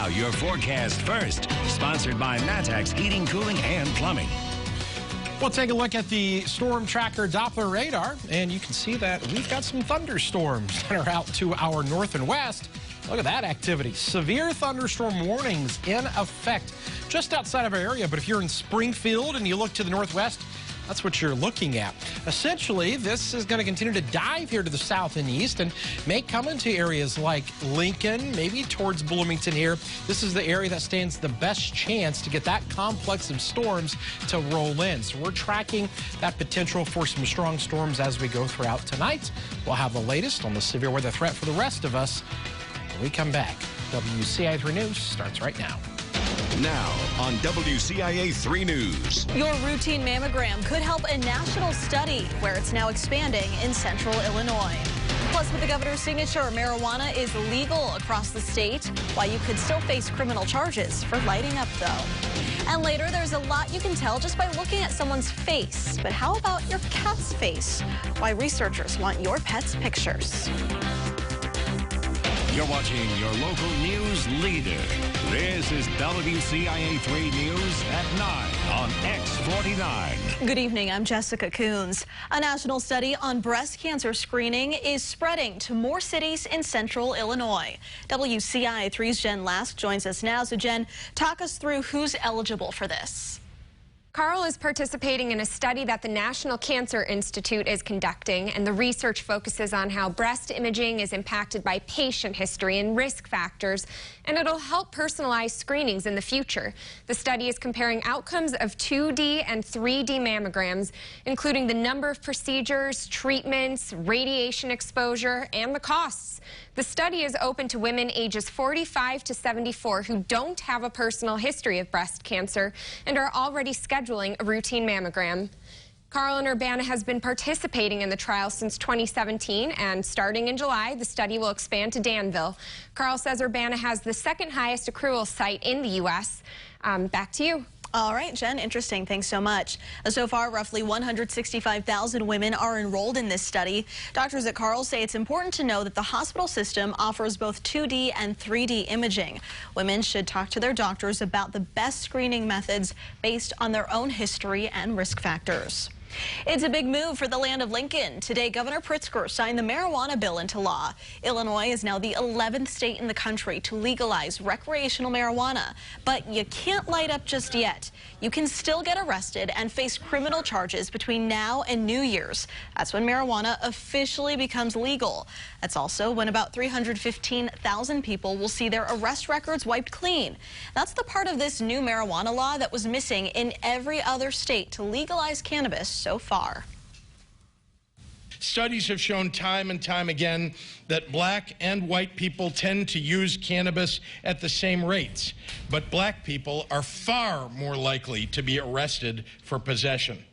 Now, your forecast first, sponsored by Matex Heating, Cooling, and Plumbing. We'll take a look at the storm tracker Doppler radar, and you can see that we've got some thunderstorms that are out to our north and west. Look at that activity. Severe thunderstorm warnings in effect just outside of our area, but if you're in Springfield and you look to the northwest, that's what you're looking at. Essentially, this is going to continue to dive here to the south and east and may come into areas like Lincoln, maybe towards Bloomington here. This is the area that stands the best chance to get that complex of storms to roll in. So we're tracking that potential for some strong storms as we go throughout tonight. We'll have the latest on the severe weather threat for the rest of us when we come back. WCIA 3 News starts right now. Now on WCIA 3 News. Your routine mammogram could help a national study where it's now expanding in central Illinois. Plus, with the governor's signature, marijuana is legal across the state, while you could still face criminal charges for lighting up, though. And later, there's a lot you can tell just by looking at someone's face. But how about your cat's face? Why researchers want your pet's pictures. You're watching your local news leader. This is WCIA 3 News at 9 on X49. Good evening, I'm Jessica Coons. A national study on breast cancer screening is spreading to more cities in central Illinois. WCIA 3's Jen Lask joins us now. So Jen, talk us through who's eligible for this. Carl is participating in a study that the National Cancer Institute is conducting, and the research focuses on how breast imaging is impacted by patient history and risk factors, and it'll help personalize screenings in the future. The study is comparing outcomes of 2D and 3D mammograms, including the number of procedures, treatments, radiation exposure, and the costs. The study is open to women ages 45 to 74 who don't have a personal history of breast cancer and are already scheduling a routine mammogram. Carl in Urbana has been participating in the trial since 2017, and starting in July, the study will expand to Danville. Carl says Urbana has the second highest accrual site in the U.S. Back to you. All right, Jen, interesting. Thanks so much. So far, roughly 165,000 women are enrolled in this study. Doctors at Carl say it's important to know that the hospital system offers both 2D and 3D imaging. Women should talk to their doctors about the best screening methods based on their own history and risk factors. It's a big move for the land of Lincoln. Today, Governor Pritzker signed the marijuana bill into law. Illinois is now the 11th state in the country to legalize recreational marijuana. But you can't light up just yet. You can still get arrested and face criminal charges between now and New Year's. That's when marijuana officially becomes legal. That's also when about 315,000 people will see their arrest records wiped clean. That's the part of this new marijuana law that was missing in every other state to legalize cannabis so far. Studies have shown time and time again that black and white people tend to use cannabis at the same rates, but black people are far more likely to be arrested for possession.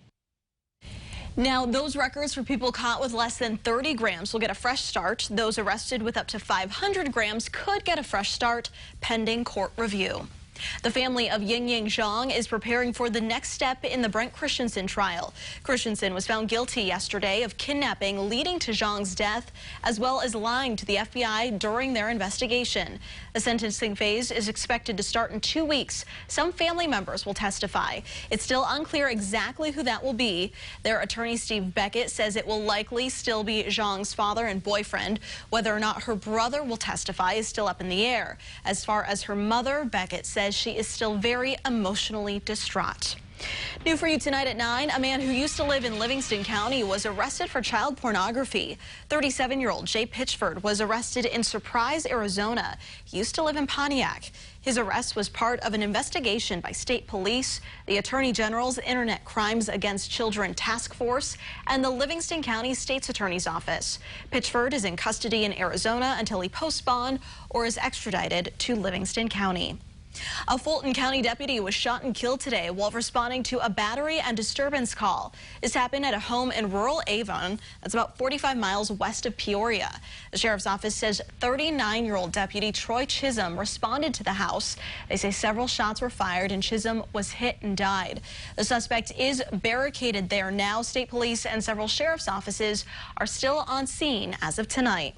Now, those records for people caught with less than 30 grams will get a fresh start. Those arrested with up to 500 grams could get a fresh start pending court review. The family of Ying Zhang is preparing for the next step in the Brent Christensen trial. Christensen was found guilty yesterday of kidnapping leading to Zhang's death, as well as lying to the FBI during their investigation. The sentencing phase is expected to start in 2 weeks. Some family members will testify. It's still unclear exactly who that will be. Their attorney, Steve Beckett, says it will likely still be Zhang's father and boyfriend. Whether or not her brother will testify is still up in the air. As far as her mother, Beckett says she is still very emotionally distraught. New for you tonight at 9, a man who used to live in Livingston County was arrested for child pornography. 37-year-old Jay Pitchford was arrested in Surprise, Arizona. He used to live in Pontiac. His arrest was part of an investigation by state police, the Attorney General's Internet Crimes Against Children Task Force, and the Livingston County State's Attorney's Office. Pitchford is in custody in Arizona until he posts bond or is extradited to Livingston County. A Fulton County deputy was shot and killed today while responding to a battery and disturbance call. This happened at a home in rural Avon, that's about 45 miles west of Peoria. The sheriff's office says 39-year-old deputy Troy Chisholm responded to the house. They say several shots were fired and Chisholm was hit and died. The suspect is barricaded there now. State police and several sheriff's offices are still on scene as of tonight.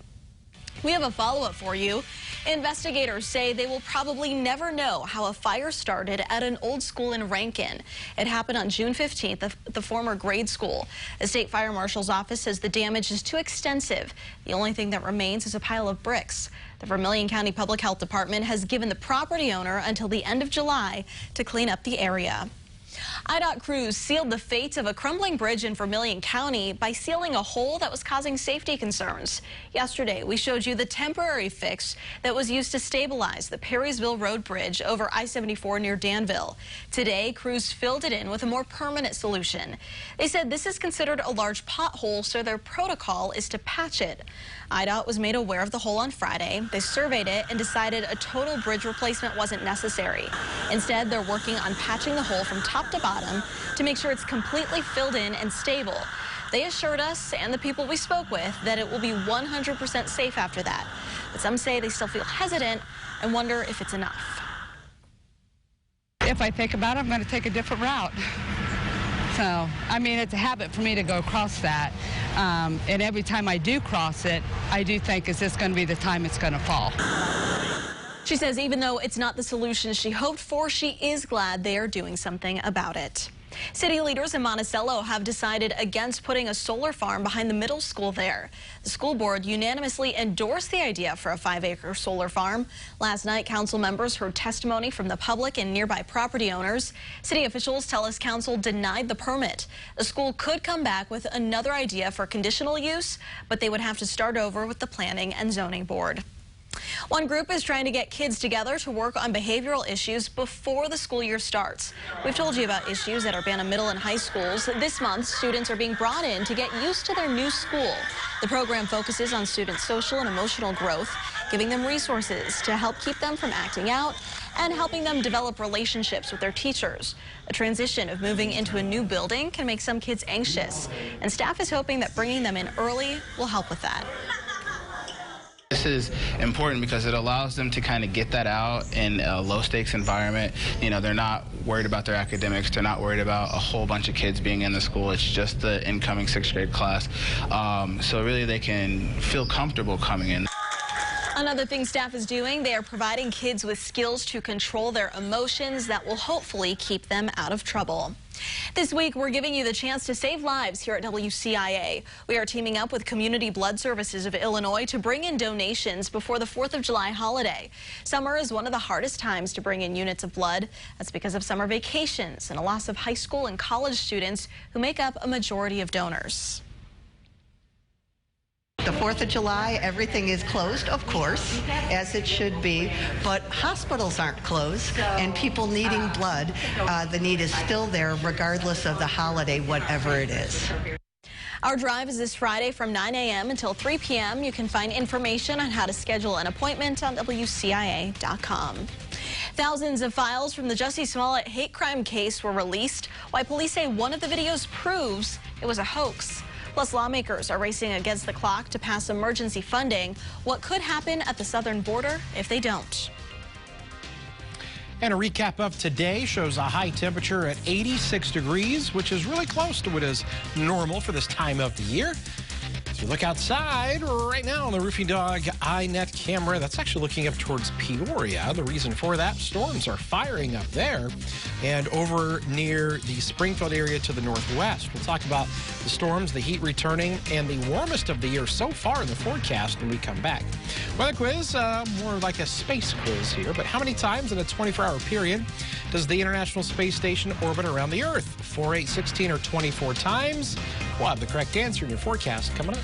We have a follow-up for you. Investigators say they will probably never know how a fire started at an old school in Rankin. It happened on June 15th at the former grade school. The state fire marshal's office says the damage is too extensive. The only thing that remains is a pile of bricks. The Vermilion County Public Health Department has given the property owner until the end of July to clean up the area. IDOT crews sealed the fate of a crumbling bridge in Vermilion County by sealing a hole that was causing safety concerns. Yesterday, we showed you the temporary fix that was used to stabilize the Perrysville Road Bridge over I-74 near Danville. Today, crews filled it in with a more permanent solution. They said this is considered a large pothole, so their protocol is to patch it. IDOT was made aware of the hole on Friday. They surveyed it and decided a total bridge replacement wasn't necessary. Instead, they're working on patching the hole from top to bottom to make sure it's completely filled in and stable. They assured us and the people we spoke with that it will be 100% safe after that. But some say they still feel hesitant and wonder if it's enough. If I think about it, I'm going to take a different route. So, I mean, it's a habit for me to go across that. And every time I do cross it, I do think, is this going to be the time it's going to fall? She says even though it's not the solution she hoped for, she is glad they are doing something about it. City leaders in Monticello have decided against putting a solar farm behind the middle school there. The school board unanimously endorsed the idea for a 5-acre solar farm. Last night, council members heard testimony from the public and nearby property owners. City officials tell us council denied the permit. The school could come back with another idea for conditional use, but they would have to start over with the planning and zoning board. One group is trying to get kids together to work on behavioral issues before the school year starts. We've told you about issues at Urbana Middle and high schools. This month, students are being brought in to get used to their new school. The program focuses on students' social and emotional growth, giving them resources to help keep them from acting out and helping them develop relationships with their teachers. A transition of moving into a new building can make some kids anxious, and staff is hoping that bringing them in early will help with that. This is important because it allows them to kind of get that out in a low-stakes environment. You know, they're not worried about their academics. They're not worried about a whole bunch of kids being in the school. It's just the incoming 6th grade class. So really they can feel comfortable coming in. Another thing staff is doing, they are providing kids with skills to control their emotions that will hopefully keep them out of trouble. This week, we're giving you the chance to save lives here at WCIA. We are teaming up with Community Blood Services of Illinois to bring in donations before the 4th of July holiday. Summer is one of the hardest times to bring in units of blood. That's because of summer vacations and a loss of high school and college students who make up a majority of donors. The 4th of July, everything is closed, of course, as it should be, but hospitals aren't closed, and people needing blood, the need is still there regardless of the holiday, whatever it is. Our drive is this Friday from 9 a.m. until 3 p.m. You can find information on how to schedule an appointment on WCIA.com. Thousands of files from the Jussie Smollett hate crime case were released, while police say one of the videos proves it was a hoax. Plus, lawmakers are racing against the clock to pass emergency funding. What could happen at the southern border if they don't? And a recap of today shows a high temperature at 86 degrees, which is really close to what is normal for this time of the year. As you look outside right now on the Roofing Dog iNet camera, that's actually looking up towards Peoria. The reason for that, storms are firing up there and over near the Springfield area to the northwest. We'll talk about the storms, the heat returning, and the warmest of the year so far in the forecast when we come back. Weather quiz, more like a space quiz here, but how many times in a 24-hour period does the International Space Station orbit around the Earth? 4, 8, 16, or 24 times? We'll have the correct answer in your forecast coming up.